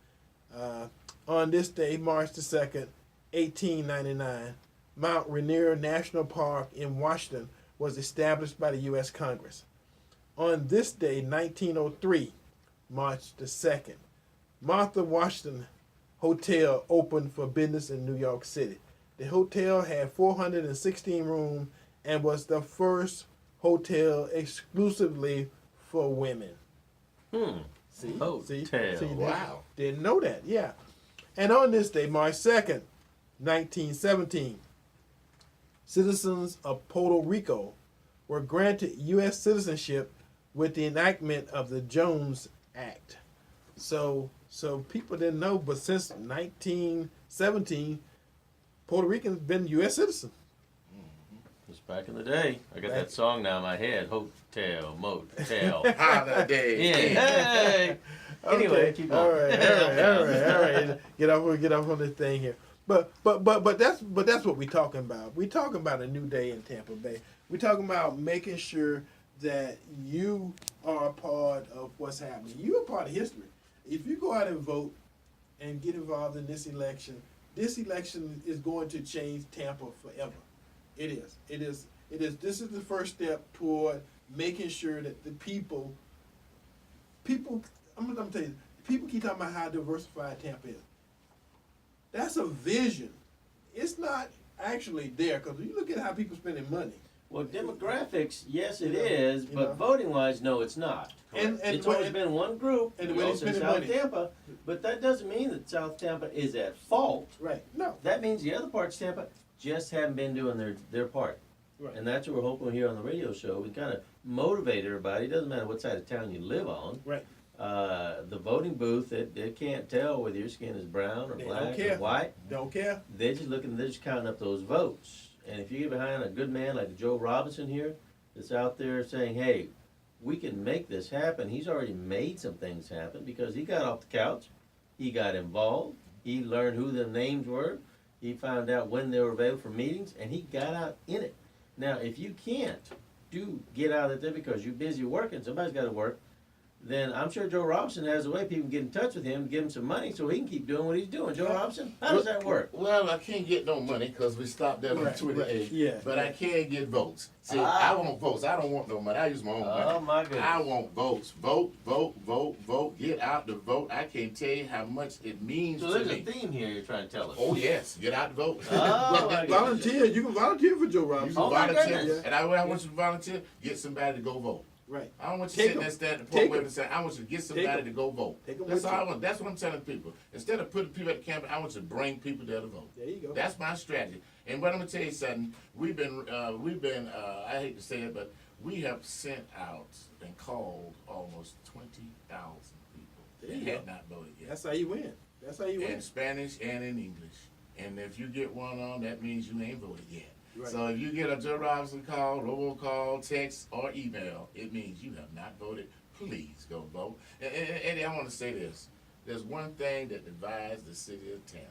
On this day, March the 2nd, 1899, Mount Rainier National Park in Washington was established by the U.S. Congress. On this day, 1903, March the 2nd, Martha Washington Hotel opened for business in New York City. The hotel had 416 rooms and was the first hotel exclusively for women. See, Wow. Didn't know that, yeah. And on this day, March 2nd, 1917, citizens of Puerto Rico were granted U.S. citizenship with the enactment of the Jones Act. So people didn't know, but since 1917, Puerto Ricans been U.S. citizens. Just back in the day. I got that song now in my head. Hotel, motel. Holiday. Yeah. Hey. Anyway, keep All going. right. Get off on this thing here. But that's what we're talking about. We're talking about a new day in Tampa Bay. We're talking about making sure that you are a part of what's happening. You're a part of history. If you go out and vote and get involved in this election is going to change Tampa forever. It is. This is the first step toward making sure that the people, I'm gonna tell you, people keep talking about how diversified Tampa is. That's a vision. It's not actually there, because you look at how people spending money. Well, demographics, yes, it is, but voting-wise, no, it's not. And it's only been one group, and we also South Tampa, but that doesn't mean that South Tampa is at fault. Right. No. That means the other parts of Tampa just haven't been doing their part. Right. And that's what we're hoping here on the radio show. We kind of motivate everybody. It doesn't matter what side of town you live on. Right. The voting booth, they can't tell whether your skin is brown or They black don't care. or white. Don't care. They're just counting up those votes. And if you get behind a good man like Joe Robinson here, that's out there saying, hey, we can make this happen. He's already made some things happen because he got off the couch. He got involved. He learned who the names were. He found out when they were available for meetings, and he got out in it. Now, if you can't get out of there because you're busy working, somebody's got to work, then I'm sure Joe Robinson has a way people can get in touch with him, give him some money so he can keep doing what he's doing. Joe Robinson, how does that work? Well, I can't get no money because we stopped that on Right, 28. right, yeah, But I can get votes. See, Ah. I want votes. I don't want no money. I use my own money. Oh, my goodness. I want votes. Vote, vote, vote, vote. Get out the vote. I can't tell you how much it means So to there's a me. theme here you're trying to tell us. Oh, yes. Get out the vote. Oh, my goodness. Volunteer. You can volunteer for Joe You Robinson. can Oh, my volunteer. goodness. And I want you to volunteer. Get somebody to go vote. Right. I don't want you Take sitting 'em. there standing at the Take point 'em. and say, I want you to get Take somebody 'em. to go vote. Take 'em That's with all you. I want. That's what I'm telling people. Instead of putting people at the campus, I want you to bring people there to vote. There you go. That's my strategy. And what I'm gonna tell you something, we've been, I hate to say it, but we have sent out and called almost 20,000 people There that you had go. not voted yet. That's how you win. That's how you win. In Spanish and in English. And if you get one on, that means you ain't voted yet. Right. So if you get a Joe Robinson call, robocall, text, or email, it means you have not voted. Please go vote. And Eddie, I want to say this. There's one thing that divides the city of Tampa.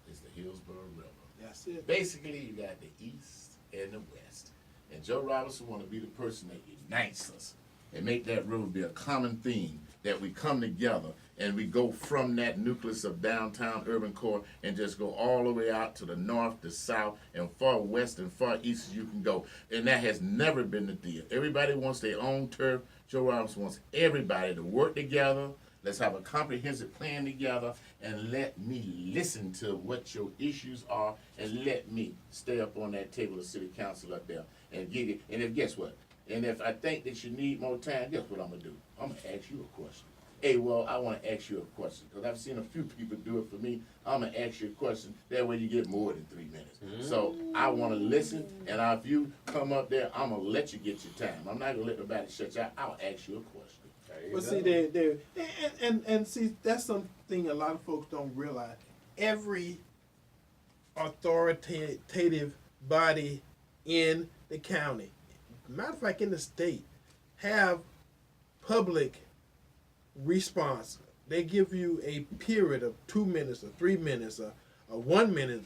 It's the Hillsborough River. That's it. Basically, you got the east and the west. And Joe Robinson want to be the person that unites us and make that river be a common theme, that we come together and we go from that nucleus of downtown urban core and just go all the way out to the north, the south, and far west and far east as you can go. And that has never been the deal. Everybody wants their own turf. Joe Robinson wants everybody to work together. Let's have a comprehensive plan together and let me listen to what your issues are and let me stay up on that table of city council up there and get it. And if guess what? And if I think that you need more time, guess what I'm gonna do? I'm gonna ask you a question. Hey, well, I want to ask you a question because I've seen a few people do it for me. I'm gonna ask you a question. That way you get more than 3 minutes. So I want to listen, and if you come up there, I'm gonna let you get your time. I'm not gonna let nobody shut you out. I'll ask you a question. Well, see, and see, that's something a lot of folks don't realize. Every authoritative body in the county, matter of fact, in the state, have public response. They give you a period of 2 minutes or 3 minutes or 1 minute.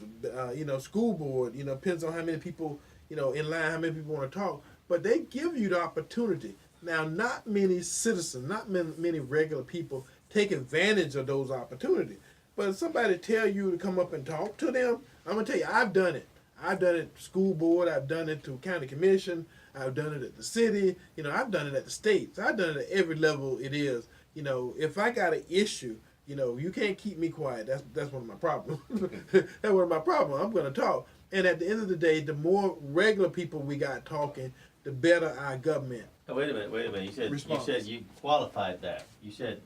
School board, depends on how many people, in line, how many people want to talk. But they give you the opportunity. Now, not many citizens, not many regular people take advantage of those opportunities. But if somebody tell you to come up and talk to them, I'm gonna tell you, I've done it. I've done it to school board. I've done it to county commission. I've done it at the city. I've done it at the state. So I've done it at every level it is. If I got an issue, you can't keep me quiet. That's one of my problems. That's one of my problems. I'm gonna talk. And at the end of the day, the more regular people we got talking, the better our government. Oh, wait a minute. You said you qualified that. You said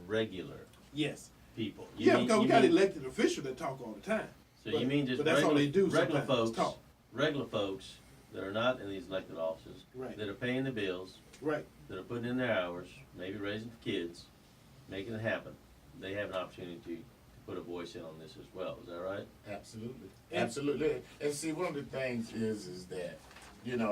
regular Yes. people. Because we got elected officials that talk all the time. So you mean just but that's all they do regular sometimes, is folks, talk. regular folks that are not in these elected offices, Right. that are paying the bills, Right. that are putting in their hours, maybe raising kids, making it happen. They have an opportunity to put a voice in on this as well. Is that right? Absolutely. Absolutely. And see, one of the things is that,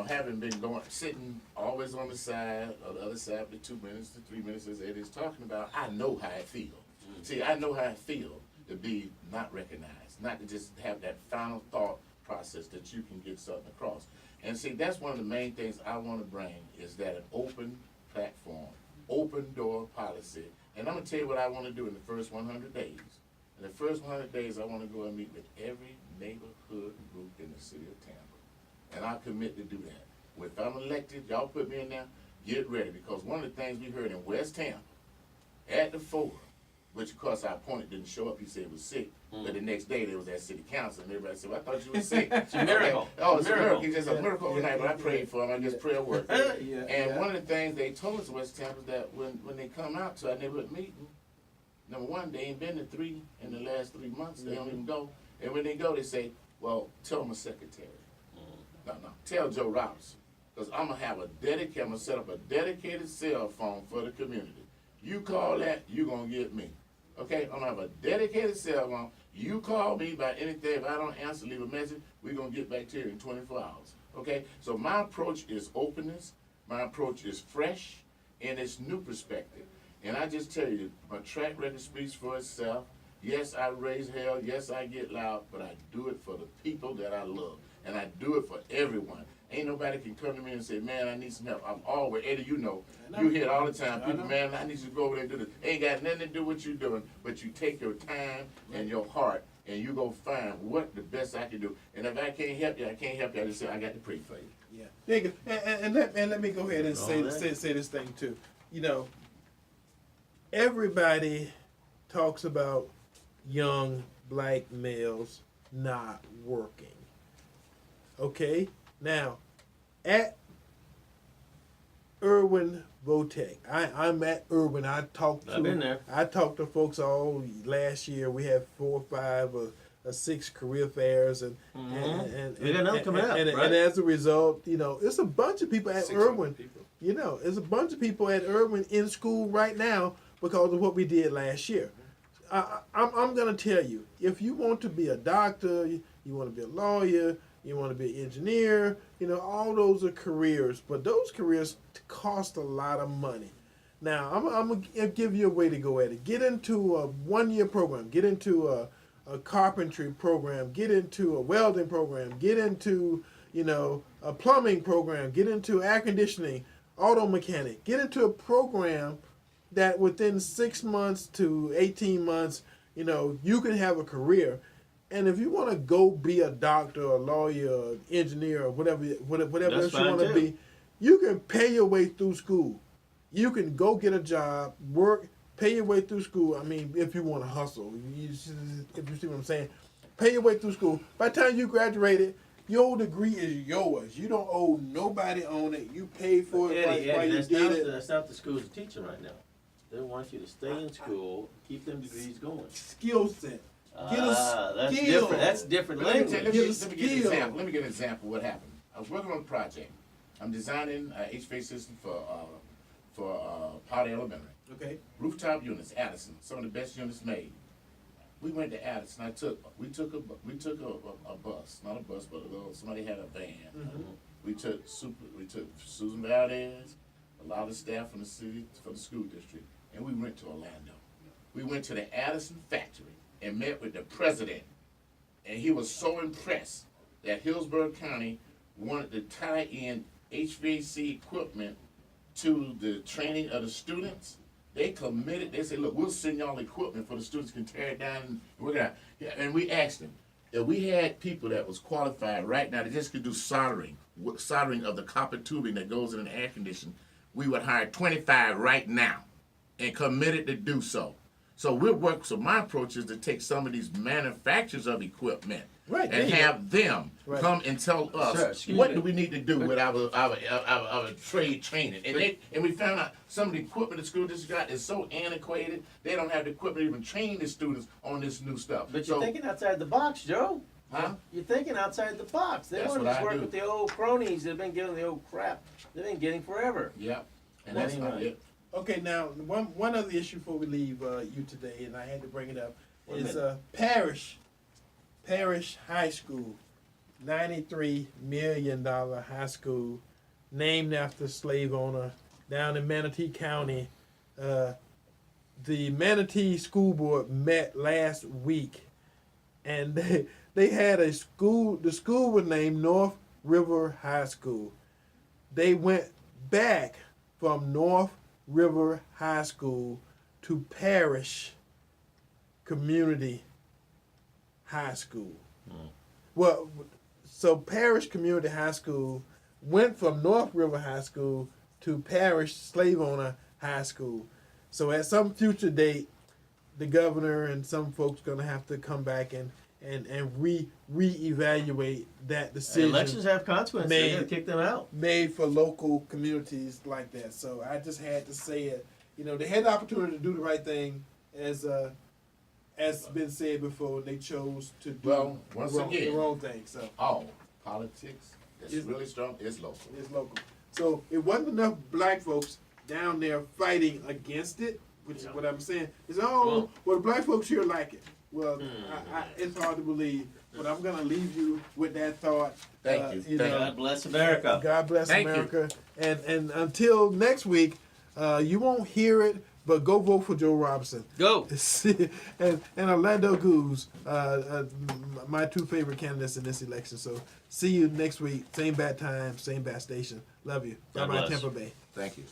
having been sitting always on the side or the other side for 2 minutes to 3 minutes, as Eddie's talking about, I know how it feels. See, I know how it feels to be not recognized, not to just have that final thought process that you can get something across. And see, that's one of the main things I want to bring is that an open platform, open door policy. And I'm going to tell you what I want to do in the first 100 days. In the first 100 days, I want to go and meet with every neighborhood group in the city of Tampa. And I commit to do that. If I'm elected, y'all put me in there, get ready. Because one of the things we heard in West Tampa, at the forum, which of course our opponent didn't show up, he said he was sick. But the next day they was at city council and everybody said, well, I thought you were sick. It's a miracle. Oh, it's a miracle. Miracle. It's just a miracle overnight, but I prayed for him. I guess prayer worked. Yeah, And one of the things they told us in West Tampa is that when they come out to our neighborhood meeting, number one, they ain't been to 3 in the last 3 months. They don't even go. And when they go, they say, well, tell my secretary. No, tell Joe Robinson. Because I'm going to have I'm going to set up a dedicated cell phone for the community. You call that, you're going to get me. Okay? I'm going to have a dedicated cell phone. You call me about anything. If I don't answer, leave a message. We're going to get back to you in 24 hours. Okay? So my approach is openness. My approach is fresh. And it's new perspective. And I just tell you, my track record speaks for itself. Yes, I raise hell. Yes, I get loud. But I do it for the people that I love. and I do it for everyone. Ain't nobody can come to me and say, man, I need some help. I'm always, Eddie, you know, you hear it all the time. People, man, I need you to go over there and do this. Ain't got nothing to do with what you're doing, but you take your time and your heart, and you go find what the best I can do. And if I can't help you, I can't help you. I just say, I got to pray for you. Yeah. There you go. And let me go ahead and say this thing too. You know, everybody talks about young black males not working. Okay? Now, at Irwin Votech, I'm at Irwin. I've been there. I talked to folks all last year. We had 4 or 5 or 6 career fairs, and we got another coming up, right? And as a result, you know, it's a bunch of people at Irwin. You know, there's a bunch of people at Irwin in school right now because of what we did last year. I'm gonna tell you, if you want to be a doctor, you want to be a lawyer, you want to be an engineer, you know, all those are careers, but those careers cost a lot of money. Now, I'm going to give you a way to go at it. Get into a 1-year program. Get into a carpentry program. Get into a welding program. Get into, you know, a plumbing program. Get into air conditioning, auto mechanic. Get into a program that within 6 months to 18 months, you know, you can have a career. And if you want to go be a doctor, a lawyer, or engineer, or whatever else you want to be, you can pay your way through school. You can go get a job, work, pay your way through school. I mean, if you want to hustle, if you see what I'm saying, pay your way through school. By the time you graduated, your degree is yours. You don't owe nobody on it. You pay for it while you did it. That's not the schools are teaching right now. They want you to stay in school, keep them degrees going. Skill set. That's different. That's different language. Let me get an example of what happened. I was working on a project. I'm designing an HVAC system for Potter Elementary. Okay. Rooftop units, Addison, some of the best units made. We went to Addison. We took a bus, not a bus, but somebody had a van. Mm-hmm. We took Susan Valdez, a lot of staff from the city, from the school district, and we went to Orlando. We went to the Addison factory and met with the president, and he was so impressed that Hillsborough County wanted to tie in HVAC equipment to the training of the students. They committed. They said, look, we'll send y'all equipment for the students can tear it down and work it out. Yeah, and we asked them, if we had people that was qualified right now that just could do soldering of the copper tubing that goes in an air conditioner, we would hire 25 right now and committed to do so. So so my approach is to take some of these manufacturers of equipment and have them come and tell us what do we need to do with our trade training. And we found out some of the equipment the school district got is so antiquated, they don't have the equipment to even train the students on this new stuff. But you're thinking outside the box, Joe. Huh? You're thinking outside the box. They want to work with the old cronies that have been getting the old crap they've been getting forever. Yep. And that's not it. Okay, now one other issue before we leave you today, and I had to bring it up, is Parish High School, $93 million high school, named after slave owner down in Manatee County. The Manatee School Board met last week, and they had a school. The school was named North River High School. They went back from North River High School to Parish Community High School. Well, so Parish Community High School went from North River High School to Parish Slave Owner High School. So at some future date, the governor and some folks gonna have to come back and reevaluate that decision. Elections have consequences. They're gonna kick them out. Made for local communities like that. So I just had to say it. You know, they had the opportunity to do the right thing, as been said before, and they chose to do the wrong thing. So politics is really strong. It's local. It's local. So it wasn't enough black folks down there fighting against it, which is what I'm saying. It's well, the black folks here like it. Well, it's hard to believe, but I'm going to leave you with that thought. Thank you. God bless America. God bless America. And until next week, you won't hear it But go vote for Joe Robinson. Go. and Orlando Goose, my two favorite candidates in this election. So see you next week. Same bad time, same bad station. Love you. God Bye-bye, bless. Tampa Bay. Thank you.